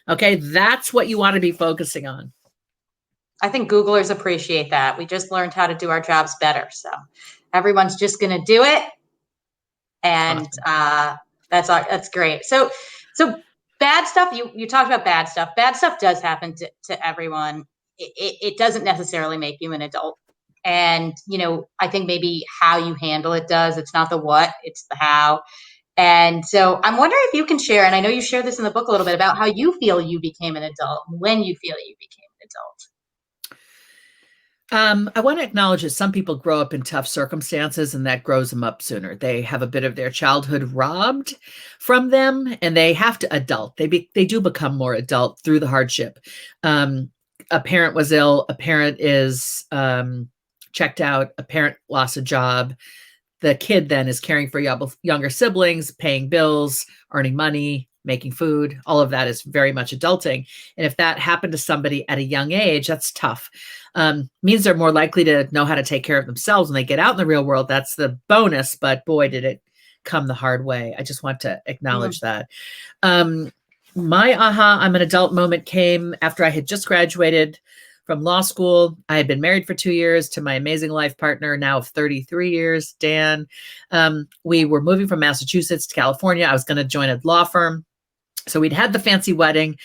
Okay, that's what you want to be focusing on. I think Googlers appreciate that. We just learned how to do our jobs better. So everyone's just going to do it. And that's great. So bad stuff, you talked about bad stuff. Bad stuff does happen to everyone. It doesn't necessarily make you an adult. And, I think maybe how you handle it does. It's not the what, it's the how. And so I'm wondering if you can share, and I know you share this in the book a little bit, about how you feel you became an adult, when you feel you became an adult. I want to acknowledge that some people grow up in tough circumstances and that grows them up sooner. They have a bit of their childhood robbed from them and they have to adult. They do become more adult through the hardship. A parent was ill, a parent is checked out, a parent lost a job. The kid then is caring for younger siblings, paying bills, earning money, making food. All of that is very much adulting. And if that happened to somebody at a young age, that's tough. Means they're more likely to know how to take care of themselves when they get out in the real world. That's the bonus, but boy, did it come the hard way. I just want to acknowledge that. My I'm an adult moment came after I had just graduated from law school. I had been married for 2 years to my amazing life partner, now of 33 years, Dan. We were moving from Massachusetts to California. I was going to join a law firm. So we'd had the fancy wedding.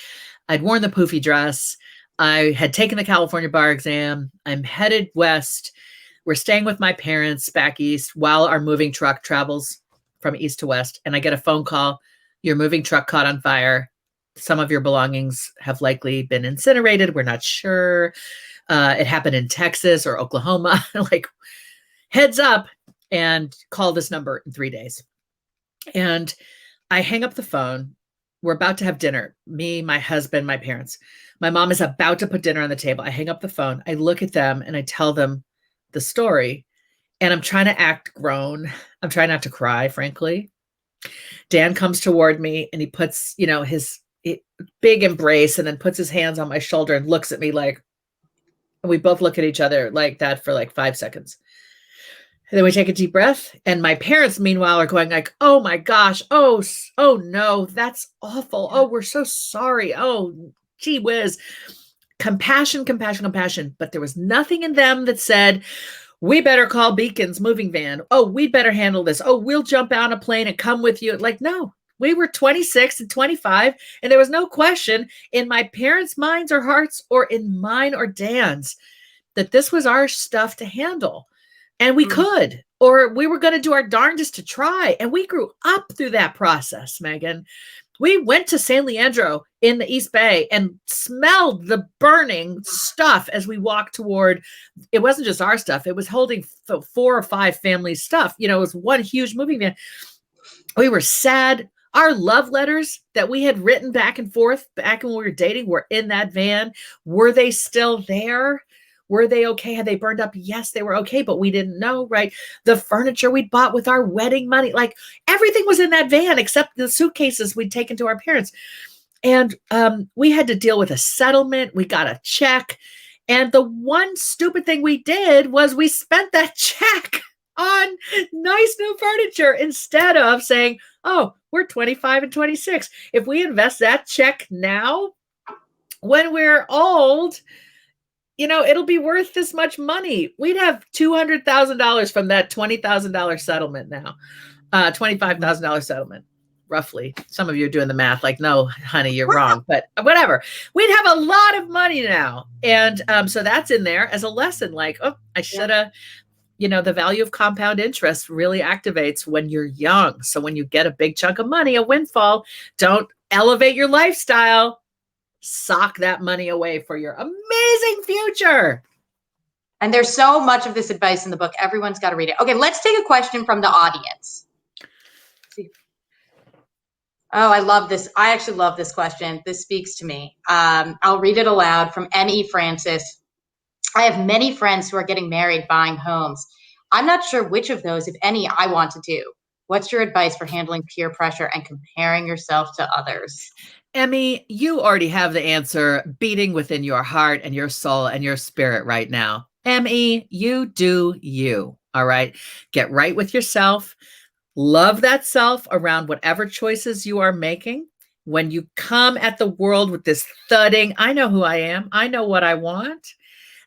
I'd worn the poofy dress. I had taken the California bar exam. I'm headed west. We're staying with my parents back east while our moving truck travels from east to west. And I get a phone call. Your moving truck caught on fire. Some of your belongings have likely been incinerated. We're not sure. It happened in Texas or Oklahoma. Like, heads up, and call this number in 3 days. And I hang up the phone. We're about to have dinner. Me, my husband, my parents. My mom is about to put dinner on the table. I hang up the phone. I look at them and I tell them the story. And I'm trying to act grown. I'm trying not to cry, frankly. Dan comes toward me and he puts, his big embrace and then puts his hands on my shoulder and looks at me like, and we both look at each other like that for like 5 seconds. And then we take a deep breath. And my parents, meanwhile, are going like, oh my gosh. Oh no, that's awful. Oh, we're so sorry. Oh, gee whiz. Compassion. But there was nothing in them that said, we better call Beacon's moving van. Oh, we better handle this. Oh, we'll jump on a plane and come with you. Like, no, we were 26 and 25. And there was no question in my parents' minds or hearts or in mine or Dan's that this was our stuff to handle. And we could, or we were going to do our darndest to try. And we grew up through that process, Megan. We went to San Leandro in the East Bay and smelled the burning stuff as we walked toward, it wasn't just our stuff. It was holding 4 or 5 families' stuff. It was one huge moving van. We were sad. Our love letters that we had written back and forth back when we were dating were in that van. Were they still there? Were they okay? Had they burned up? Yes, they were okay, but we didn't know, right? The furniture we'd bought with our wedding money, like everything was in that van except the suitcases we'd taken to our parents. And we had to deal with a settlement. We got a check. And the one stupid thing we did was we spent that check on nice new furniture instead of saying, oh, we're 25 and 26. If we invest that check now, when we're old, it'll be worth this much money. We'd have $200,000 from that $20,000 settlement now, $25,000 settlement, roughly. Some of you are doing the math like, no, honey, you're wrong, but whatever. We'd have a lot of money now. And so that's in there as a lesson, like, oh, I should have, the value of compound interest really activates when you're young. So when you get a big chunk of money, a windfall, don't elevate your lifestyle. Sock that money away for your amazing future. And there's so much of this advice in the book. Everyone's got to read it. Okay, let's take a question from the audience. Oh, I love this. I actually love this question. This speaks to me. I'll read it aloud from M.E. Francis. I have many friends who are getting married, buying homes. I'm not sure which of those, if any, I want to do. What's your advice for handling peer pressure and comparing yourself to others? Emmy, you already have the answer beating within your heart and your soul and your spirit right now. Emmy, you do you. All right. Get right with yourself. Love that self around whatever choices you are making. When you come at the world with this thudding, I know who I am, I know what I want,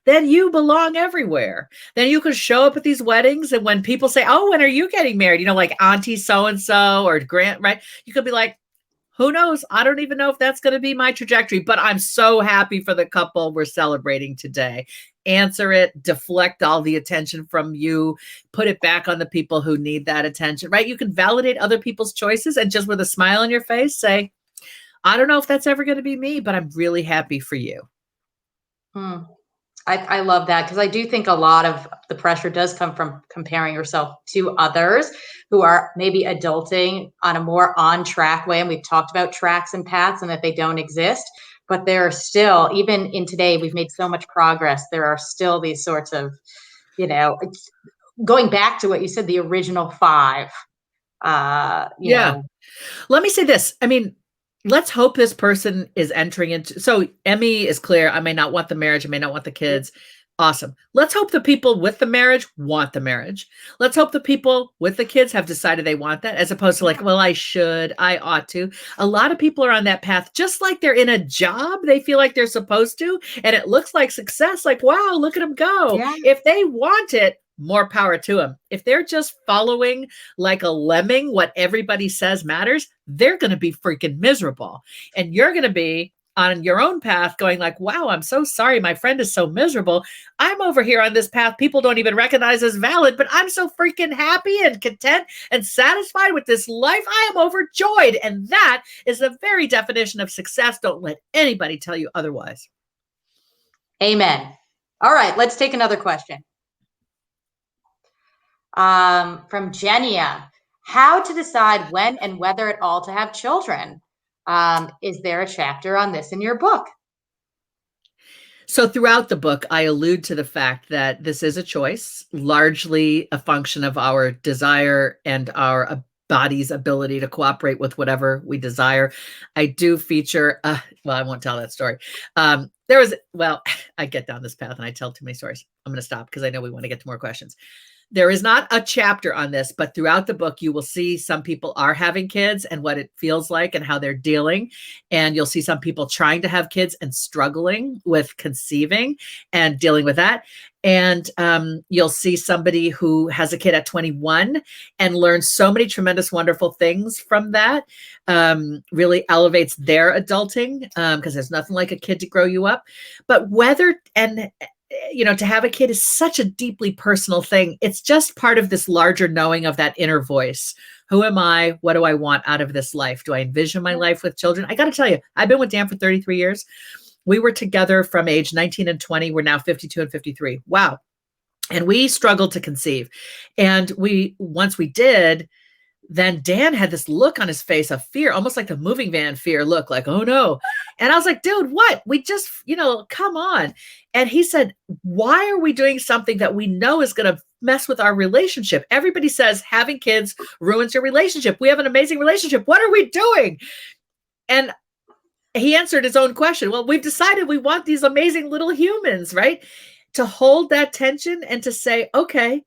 then you belong everywhere. Then you can show up at these weddings. And when people say, oh, when are you getting married? Like Auntie so-and-so or Grant, right? You could be like, who knows? I don't even know if that's going to be my trajectory, but I'm so happy for the couple we're celebrating today. Answer it, deflect all the attention from you, put it back on the people who need that attention, right? You can validate other people's choices and just with a smile on your face say, I don't know if that's ever going to be me, but I'm really happy for you. I love that because I do think a lot of the pressure does come from comparing yourself to others who are maybe adulting on a more on track way. And we've talked about tracks and paths and that they don't exist, but there are still, even in today, we've made so much progress. There are still these sorts of, going back to what you said, the original five. Let me say this. I mean, let's hope this person is entering into, so Emmy is clear. I may not want the marriage. I may not want the kids. Awesome. Let's hope the people with the marriage want the marriage. Let's hope the people with the kids have decided they want that, as opposed to like, well, I should, I ought to. A lot of people are on that path, just like they're in a job they feel like they're supposed to, and it looks like success. Like, wow, look at them go. Yeah. If they want it, more power to them. If they're just following like a lemming what everybody says matters, they're going to be freaking miserable. And you're going to be on your own path going like, wow, I'm so sorry. My friend is so miserable. I'm over here on this path people don't even recognize as valid, but I'm so freaking happy and content and satisfied with this life. I am overjoyed. And that is the very definition of success. Don't let anybody tell you otherwise. Amen. All right, let's take another question. From Jenia, how to decide when and whether at all to have children. Is there a chapter on this in your book? So throughout the book, I allude to the fact that this is a choice, largely a function of our desire and our body's ability to cooperate with whatever we desire. I do feature, well, I won't tell that story. I get down this path and I tell too many stories. I'm going to stop because I know we want to get to more questions. There is not a chapter on this, but throughout the book, you will see some people are having kids and what it feels like and how they're dealing. And you'll see some people trying to have kids and struggling with conceiving and dealing with that. And you'll see somebody who has a kid at 21 and learns so many tremendous, wonderful things from that. Really elevates their adulting because there's nothing like a kid to grow you up. But to have a kid is such a deeply personal thing. It's just part of this larger knowing of that inner voice. Who am I? What do I want out of this life? Do I envision my life with children? I got to tell you, I've been with Dan for 33 years. We were together from age 19 and 20. We're now 52 and 53. Wow. And we struggled to conceive. And once we did, then Dan had this look on his face of fear, almost like the moving van fear look, like, oh no. And I was like, dude, what? We just, come on. And he said, why are we doing something that we know is going to mess with our relationship? Everybody says having kids ruins your relationship. We have an amazing relationship. What are we doing? And he answered his own question. Well, we've decided we want these amazing little humans, right? To hold that tension and to say, okay,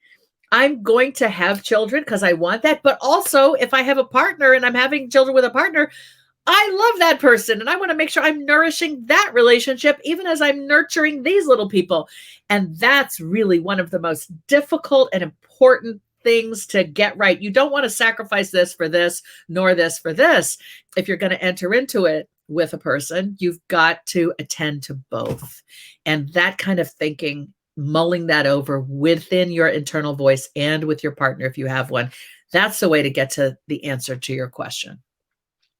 I'm going to have children because I want that. But also, if I have a partner and I'm having children with a partner, I love that person and I want to make sure I'm nourishing that relationship even as I'm nurturing these little people. And that's really one of the most difficult and important things to get right. You don't want to sacrifice this for this, nor this for this. If you're going to enter into it with a person, you've got to attend to both. And that kind of thinking, mulling that over within your internal voice and with your partner, if you have one, that's the way to get to the answer to your question.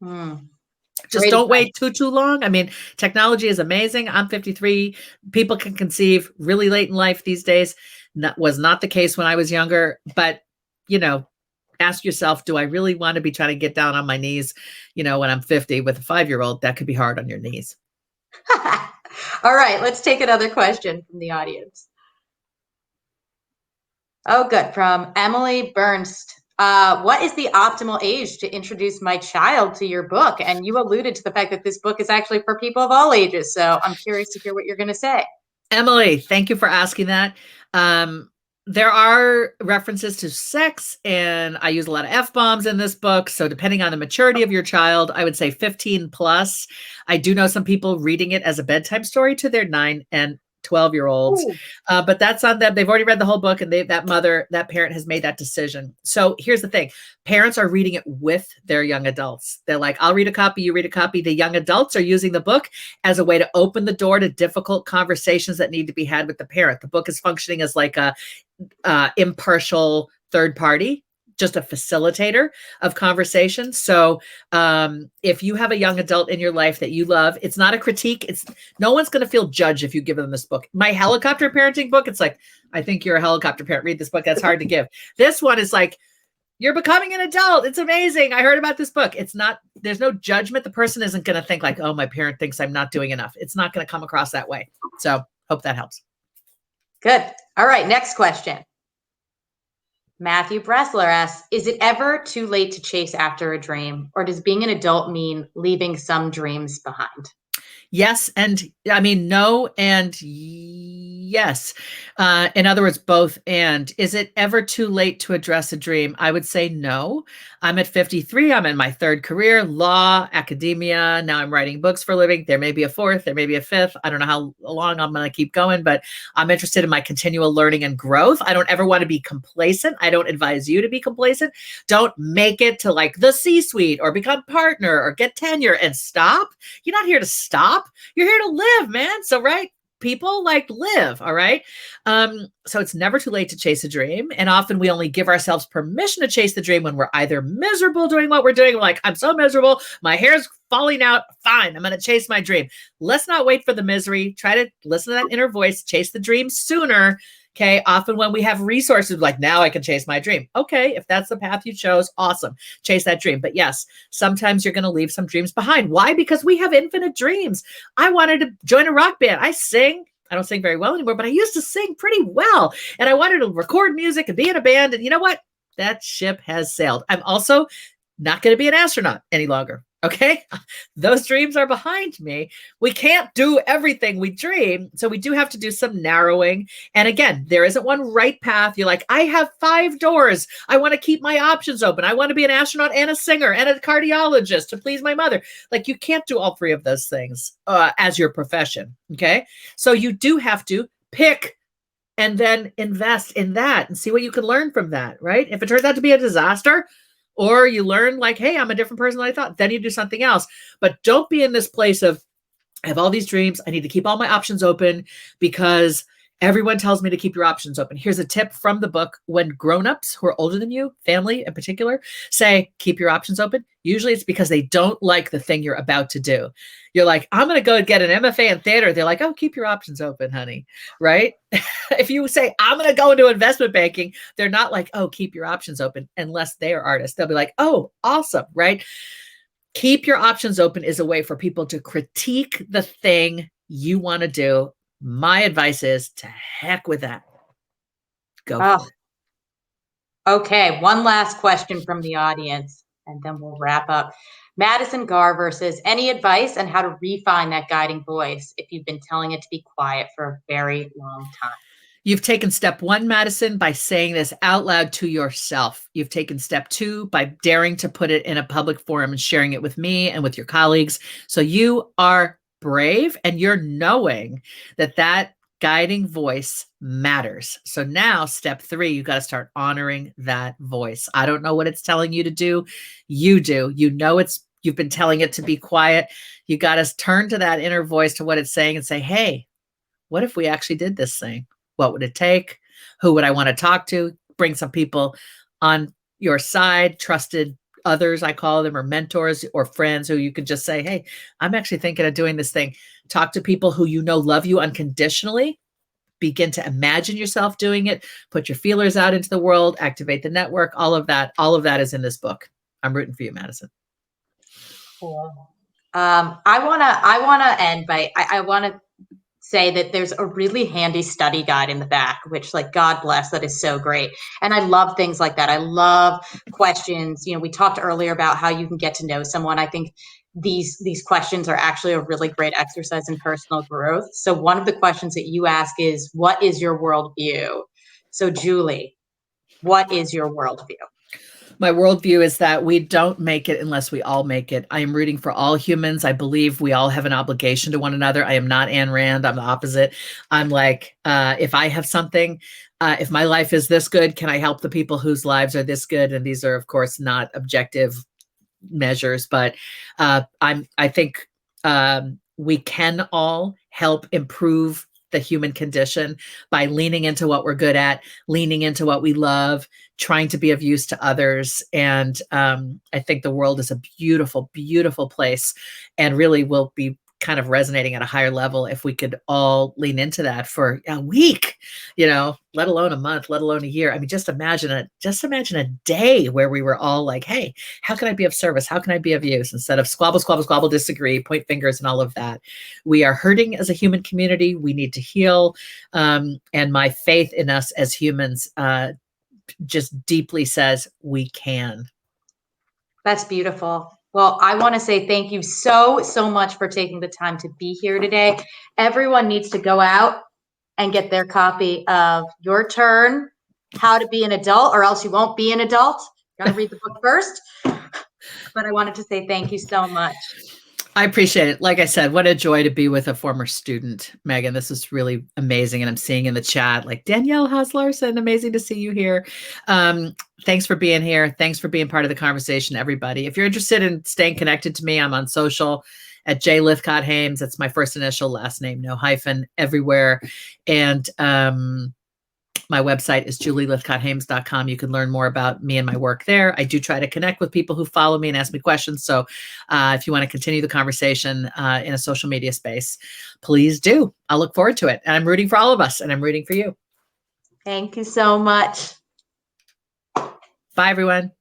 Just Great don't advice. wait too long. I mean, technology is amazing. I'm 53. People can conceive really late in life these days. That was not the case when I was younger, but ask yourself, do I really want to be trying to get down on my knees, when I'm 50 with a 5-year-old? That could be hard on your knees. All right, let's take another question from the audience. Oh, good. From Emily Bernst. What is the optimal age to introduce my child to your book? And you alluded to the fact that this book is actually for people of all ages. So I'm curious to hear what you're going to say. Emily, thank you for asking that. There are references to sex, and I use a lot of F-bombs in this book. So depending on the maturity of your child, I would say 15 plus. I do know some people reading it as a bedtime story to their 9 and 12-year-olds, but that's on them. They've already read the whole book, and that parent has made that decision. So here's the thing. Parents are reading it with their young adults. They're like, I'll read a copy, you read a copy. The young adults are using the book as a way to open the door to difficult conversations that need to be had with the parent. The book is functioning as like a impartial third party, just a facilitator of conversation. So if you have a young adult in your life that you love, it's not a critique. No one's going to feel judged if you give them this book. My helicopter parenting book, it's like, I think you're a helicopter parent. Read this book. That's hard to give. This one is like, you're becoming an adult. It's amazing. I heard about this book. There's no judgment. The person isn't going to think like, oh, my parent thinks I'm not doing enough. It's not going to come across that way. So hope that helps. Good. All right. Next question. Matthew Bressler asks, is it ever too late to chase after a dream, or does being an adult mean leaving some dreams behind? Yes. And I mean, no, and yes. In other words, both. And is it ever too late to address a dream? I would say no. I'm at 53. I'm in my third career, law, academia. Now I'm writing books for a living. There may be a fourth, there may be a fifth. I don't know how long I'm going to keep going, but I'm interested in my continual learning and growth. I don't ever want to be complacent. I don't advise you to be complacent. Don't make it to like the C-suite or become partner or get tenure and stop. You're not here to stop. You're here to live, man. So, right? People like live. All right. So it's never too late to chase a dream. And often we only give ourselves permission to chase the dream when we're either miserable doing what we're doing. We're like, I'm so miserable. My hair's falling out. Fine. I'm going to chase my dream. Let's not wait for the misery. Try to listen to that inner voice, chase the dream sooner. Okay. Often when we have resources, like now I can chase my dream. Okay. If that's the path you chose, awesome. Chase that dream. But yes, sometimes you're going to leave some dreams behind. Why? Because we have infinite dreams. I wanted to join a rock band. I sing. I don't sing very well anymore, but I used to sing pretty well. And I wanted to record music and be in a band. And you know what? That ship has sailed. I'm also not going to be an astronaut any longer. Okay. Those dreams are behind me. We can't do everything we dream. So we do have to do some narrowing. And again, there isn't one right path. You're like, I have 5 doors. I want to keep my options open. I want to be an astronaut and a singer and a cardiologist to please my mother. Like you can't do all 3 of those things as your profession. Okay. So you do have to pick and then invest in that and see what you can learn from that. Right. If it turns out to be a disaster, or you learn like, hey, I'm a different person than I thought, then you do something else. But don't be in this place of, I have all these dreams. I need to keep all my options open because everyone tells me to keep your options open. Here's a tip from the book. When grownups who are older than you, family in particular, say, keep your options open, usually it's because they don't like the thing you're about to do. You're like, I'm going to go get an MFA in theater. They're like, oh, keep your options open, honey. Right? If you say, I'm going to go into investment banking, they're not like, oh, keep your options open unless they are artists. They'll be like, oh, awesome. Right? Keep your options open is a way for people to critique the thing you want to do. My advice is to heck with that. Go for it. Okay, one last question from the audience, and then we'll wrap up. Madison Garr versus any advice on how to refine that guiding voice if you've been telling it to be quiet for a very long time? You've taken step 1, Madison, by saying this out loud to yourself. You've taken step 2 by daring to put it in a public forum and sharing it with me and with your colleagues. So you are brave, and you're knowing that that guiding voice matters. So now step 3, you got to start honoring that voice. I don't know what it's telling you to do. You do. You know you've been telling it to be quiet. You got to turn to that inner voice, to what it's saying, and say, hey, what if we actually did this thing? What would it take? Who would I want to talk to? Bring some people on your side, trusted others, I call them, or mentors or friends who you can just say, hey, I'm actually thinking of doing this thing. Talk to people who you know love you unconditionally. Begin to imagine yourself doing it. Put your feelers out into the world, activate the network. All of that is in this book. I'm rooting for you, Madison. Cool. I wanna end by I wanna say that there's a really handy study guide in the back, which, like, God bless, that is so great. And I love things like that. I love questions. We talked earlier about how you can get to know someone. I think these questions are actually a really great exercise in personal growth. So one of the questions that you ask is, what is your worldview? So Julie, what is your worldview? My worldview is that we don't make it unless we all make it. I am rooting for all humans. I believe we all have an obligation to one another. I am not Ayn Rand. I'm the opposite. I'm like, if I have something, if my life is this good, can I help the people whose lives are this good? And these are, of course, not objective measures, but I think we can all help improve the human condition by leaning into what we're good at, leaning into what we love, trying to be of use to others. And I think the world is a beautiful, beautiful place, and really will be kind of resonating at a higher level if we could all lean into that for a week, let alone a month, let alone a year. I mean, just imagine a day where we were all like, hey, how can I be of service? How can I be of use? Instead of squabble, squabble, squabble, disagree, point fingers, and all of that. We are hurting as a human community. We need to heal. And my faith in us as humans just deeply says we can. That's beautiful. Well, I want to say thank you so, so much for taking the time to be here today. Everyone needs to go out and get their copy of Your Turn, How to Be an Adult, or else you won't be an adult. You got to read the book first. But I wanted to say thank you so much. I appreciate it. Like I said, what a joy to be with a former student, Megan. This is really amazing. And I'm seeing in the chat, like, Danielle Haas-Larson, amazing to see you here. Thanks for being here. Thanks for being part of the conversation, everybody. If you're interested in staying connected to me, I'm on social at J Lythcott-Haims. That's my first initial, last name, no hyphen, everywhere. And my website is julielythcott-haims.com. You can learn more about me and my work there. I do try to connect with people who follow me and ask me questions. So if you want to continue the conversation in a social media space, please do. I'll look forward to it. And I'm rooting for all of us, and I'm rooting for you. Thank you so much. Bye, everyone.